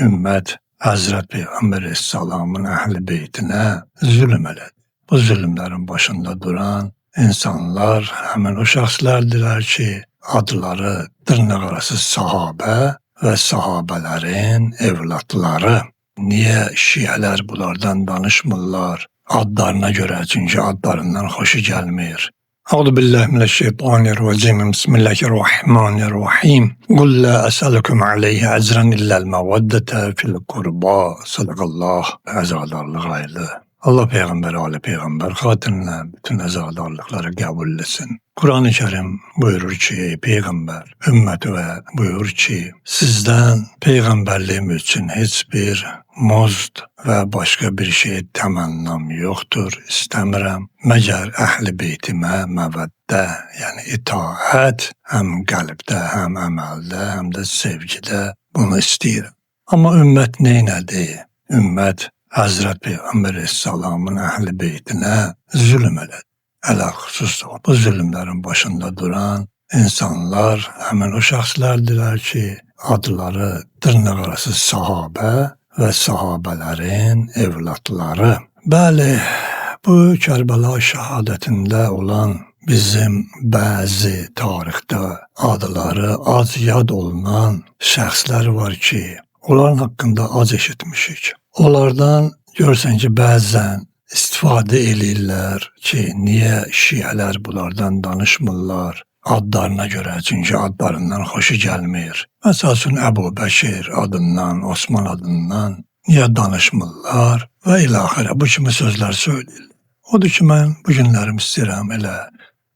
ümmət Həzrət Peyğəmbər Əleyhisselamın əhl-i beytinə zülm elədi. Bu zülmlərin başında duran insanlar həmin o şəxslərdirlər ki, adları dırnaqarası sahabə və sahabələrin evlatları. Niyə şiələr bunlardan danışmırlar? Adlarına görə, çünki adlarından xoşu gəlmir. Euzubillahimineşşeytanirracim. Bismillahirrahmanirrahim. Qul la əsəlukum aleyhi əcran illel məvaddətə fil qurba. Sadakallah. Əzadarlıq aylı. Allah Peyğəmbər, Ali Peyğəmbər xatirinə bütün əzadarlıqları qəbul etsin. Quran-ı Kerim buyurur ki, ey Peyğəmbər, ümməti və buyurur ki, sizdən Peyğəmbərliyim üçün heç bir muzd və başqa bir şey təmənnam yoxdur, istəmirəm. Məgər əhl-i beytimə məvəddə, yəni itaət, həm qəlbdə, həm əməldə, həm də sevgidə bunu istəyirəm. Amma ümmət neynədi? Ümmət Həzrət Peyğəmbər Əleyhisselamın əhl-i beytinə zülm elədi. Ələlxüsus bu zülmlərin başında duran insanlar həmin o şəxslərdirlər ki, adları dırnaqarası sahabə və sahabələrin evlatları. Bəli, bu Kərbəla şəhadətində olan bizim bəzi tarixdə adları az yad olunan şəxslər var ki, onların haqqında az eşitmişik. Onlardan görsən ki, bəzən istifadə eləyirlər ki, niyə şiələr bunlardan danışmırlar? Adlarına görə, çünki adlarından xoşu gəlmir. Məsəl üçün Əbu Bəkir adından, Osman adından niyə danışmırlar? Və ilaxirə bu kimi sözlər söyləyirlər. Odur ki, mən bu günlərim istəyirəm elə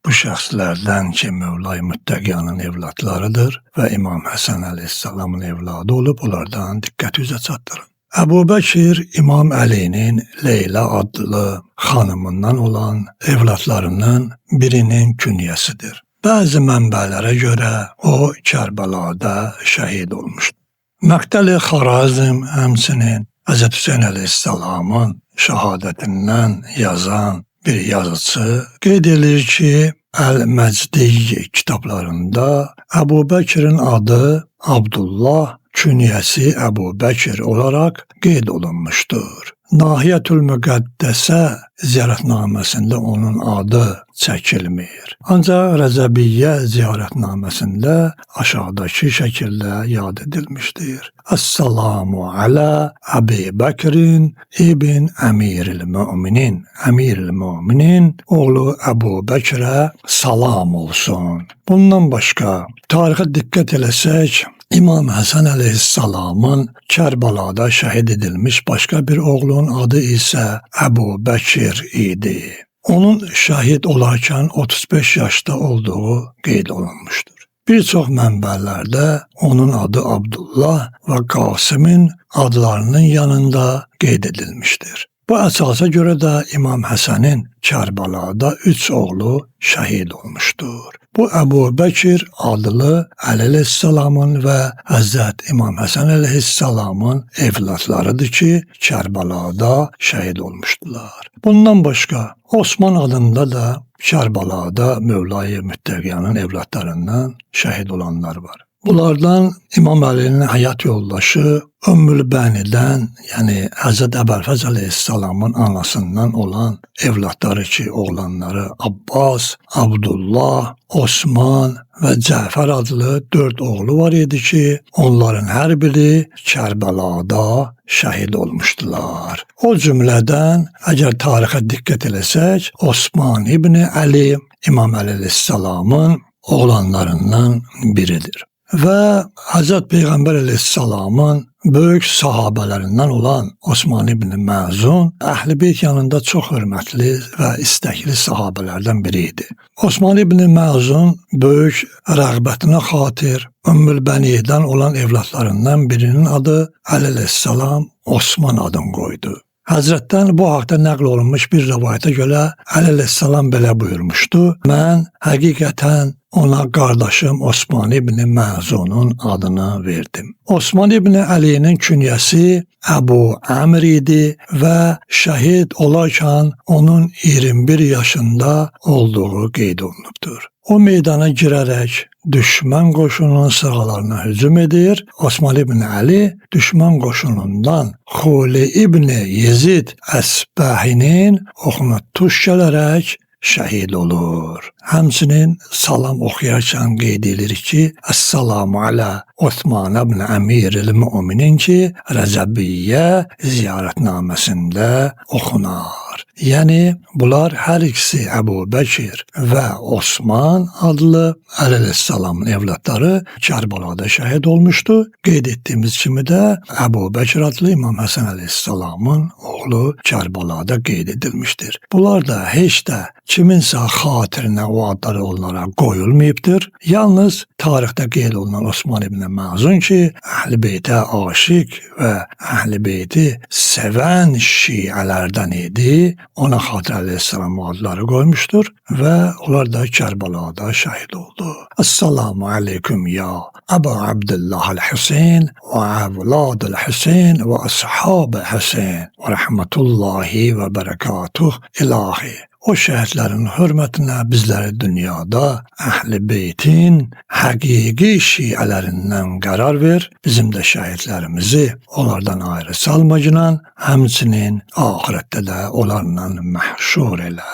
bu şəxslərdən ki, Mövla-i Müttəqiyanın evlatlarıdır və İmam Həsən Əleyhisselamın evladı olub, onlardan diqqət üzə çatdırın. Əbu Bəkir İmam Əlinin Leyla adlı xanımından olan evlatlarının birinin künyəsidir. Bəzi mənbələrə görə o Kərbəlada şəhid olmuşdur. Məqtəli Xarazm həmçinin Həzrət Hüseyn Əleyhisselamın şəhadətindən yazan bir yazıcı qeyd edir ki, Əl-Məcdi kitablarında Əbu Bəkirin adı Abdullah, künyəsi Əbu Bəkir olaraq qeyd olunmuşdur. Nahiyyətül Müqəddəsə ziyarətnaməsində onun adı çəkilmir. Ancaq Rəzəbiyyə ziyarətnaməsində aşağıdakı şəkildə yad edilmişdir. Əs-salamu alə Əbi Bəkirin ibn Əmiril Müminin. Əmiril Müminin oğlu Əbu Bəkirə salam olsun. Bundan başqa tarixə diqqət eləsək, İmam Həsən Əleyhisselamın Kərbəlada şəhid edilmiş başqa bir oğlunun adı isə Əbu Bəkir idi. Onun şəhid olarkən 35 yaşda olduğu qeyd olunmuşdur. Bir çox mənbələrdə onun adı Abdullah və Qasimin adlarının yanında qeyd edilmişdir. Bu əsasa görə də İmam Həsənin Kərbəlada 3 oğlu şəhid olmuşdur. Bu Əbu Bəkir adlı Əli Əleyhisselamın və Həzrət İmam Həsən Əleyhisselamın evlatlarıdır ki, Kərbəlada şəhid olmuşdular. Bundan başqa Osman adında da Kərbəlada Mövla-i Müttəqiyanın evlatlarından şəhid olanlar var. Bunlardan İmam Əlinin həyat yoldaşı Ümmülbənidən, yəni Həzrət Əbəlfəz Əleyhisselamın anasından olan evlatları ki, oğlanları Abbas, Abdullah, Osman və Cəfər adlı 4 oğlu var idi ki, onların hər biri Kərbəlada şəhid olmuşdular. O cümlədən, əgər tarixə diqqət eləsək, Osman İbni Əli İmam Əli Əleyhisselamın oğlanlarından biridir. Və Həzrət Peyğəmbər Əleyhisselamın böyük sahabələrindən olan Osman İbn Məzun Əhl-i Beyt yanında çox hörmətli və istəkli sahabələrdən biri idi. Osman İbn Məzun böyük rəğbətinə xatir Ümmülbəniyədən olan evlatlarından birinin adı Əli Əleyhisselam Osman adını qoydu. Həzrətdən bu haqda nəql olunmuş bir rəvayətə görə Əli Əleyhisselam belə buyurmuşdu: mən həqiqətən ona qardaşım Osman İbn Məzunun adını verdim. Osman İbn Əlinin künyəsi Əbu Əmr idi və şəhid olarkən onun 21 yaşında olduğu qeyd olunubdur. O meydana girərək düşman qoşununun sıralarına hücum edir. Osman ibn Ali düşman qoşunundan Xuli ibn Yezid Əsbahinin oxuna tuş gələrək şəhid olur. Həmçinin salam oxuyarkən qeyd edilir ki, Əssalamu alə Osman ibn Əmir el-Müminin ki, Rəcəbiyyə ziyarətnaməsində oxunar. Yəni, bunlar hər ikisi Əbu Bəkir və Osman adlı əleyhissalamın evlatları Kərbalada şəhid olmuşdu. Qeyd etdiyimiz kimi də Əbu Bəkir adlı İmam Həsən əleyhissalamın oğlu Kərbalada qeyd edilmişdir. Bunlar da heç də kiminsə xatirinə o adları onlara qoyulmayıbdır. Yalnız tarixdə qeyd olunan Osman ibn Məzun ki, Əhl-i Beytə aşiq və Əhl-i Beyti sevən şiələrdən idi. Ona xatir əleyhissalam adları qoymuşdur və onlar da Kərbalada şəhid oldu. Assalamu aleyküm ya Əbu Abdullah el-Hüseyn və əvlad el-Hüseyn və ashab el-Hüseyn və rəhmətullahi və bərəkatuh ilahi. O şəhidlərin hörmətinə bizləri dünyada Əhl-i Beytin həqiqi şiələrindən qərar ver, bizim də şəhidlərimizi onlardan ayrı salmacınan, həmçinin ahirətdə də onlarla məhşur elə.